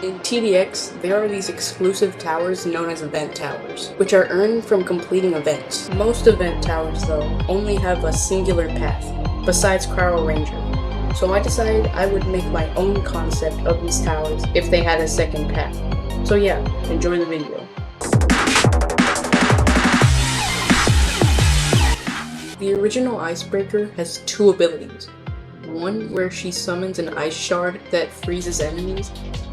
In TDX, there are these exclusive towers known as event towers, which are earned from completing events. Most event towers, though, only have a singular path, besides Cryo Ranger. So I decided I would make my own concept of these towers if they had a second path. So yeah, enjoy the video. The original Icebreaker has two abilities. One where she summons an ice shard that freezes enemies,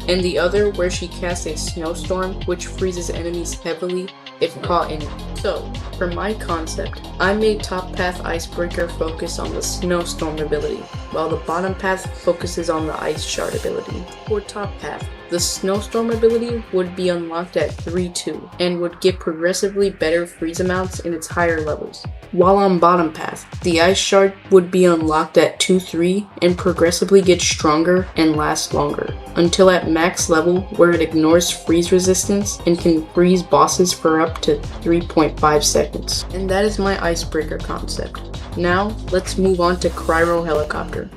and the other where she casts a snowstorm which freezes enemies heavily if caught in it. So, for my concept, I made top path Icebreaker focus on the snowstorm ability, while the bottom path focuses on the ice shard ability. For top path, the snowstorm ability would be unlocked at 3-2 and would get progressively better freeze amounts in its higher levels. While on bottom path, the ice shard would be unlocked at 2-3 and progressively get stronger and last longer, until at max level where it ignores freeze resistance and can freeze bosses for up to 3.5 seconds. And that is my Icebreaker concept. Now, let's move on to Cryo Helicopter.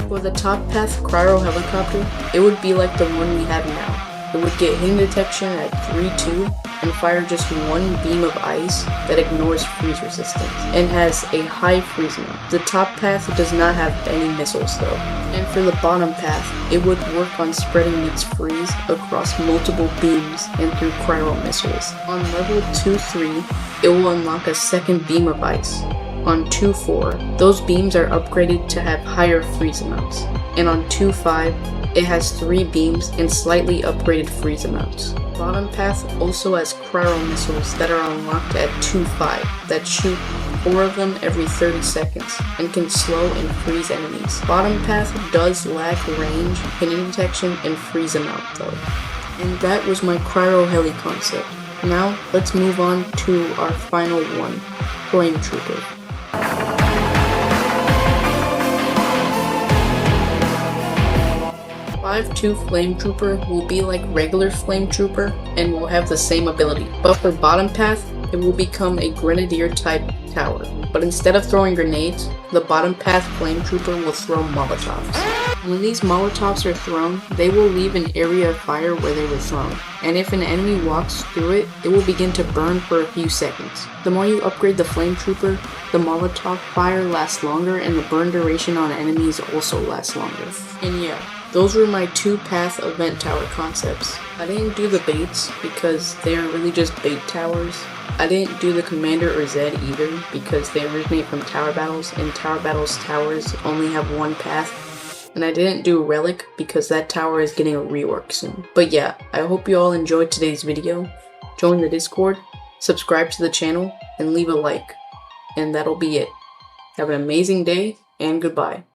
For the top path Cryo Helicopter, it would be like the one we have now. It would get hidden detection at 3-2 and fire just one beam of ice that ignores freeze resistance and has a high freeze amount. The top path does not have any missiles though. And for the bottom path, it would work on spreading its freeze across multiple beams and through cryo missiles. On level 2-3, it will unlock a second beam of ice. On 2-4, those beams are upgraded to have higher freeze amounts. And on 2-5, it has 3 beams and slightly upgraded freeze amounts. Bottom path also has cryo missiles that are unlocked at 2-5 that shoot 4 of them every 30 seconds and can slow and freeze enemies. Bottom path does lack range, hidden detection, and freeze amount though. And that was my Cryo Heli concept. Now let's move on to our final one, Flame Trooper. 5-2 Flame Trooper will be like regular Flame Trooper and will have the same ability, but for bottom path, it will become a Grenadier type tower. But instead of throwing grenades, the bottom path Flame Trooper will throw Molotovs. When these Molotovs are thrown, they will leave an area of fire where they were thrown, and if an enemy walks through it, it will begin to burn for a few seconds. The more you upgrade the Flame Trooper, the Molotov fire lasts longer and the burn duration on enemies also lasts longer. And yeah, those were my 2-path event tower concepts. I didn't do the baits because they are really just bait towers. I didn't do the Commander or Zed either because they originate from Tower Battles and Tower Battles towers only have one path. And I didn't do Relic because that tower is getting a rework soon. But yeah, I hope you all enjoyed today's video. Join the Discord, subscribe to the channel, and leave a like. And that'll be it. Have an amazing day, and goodbye.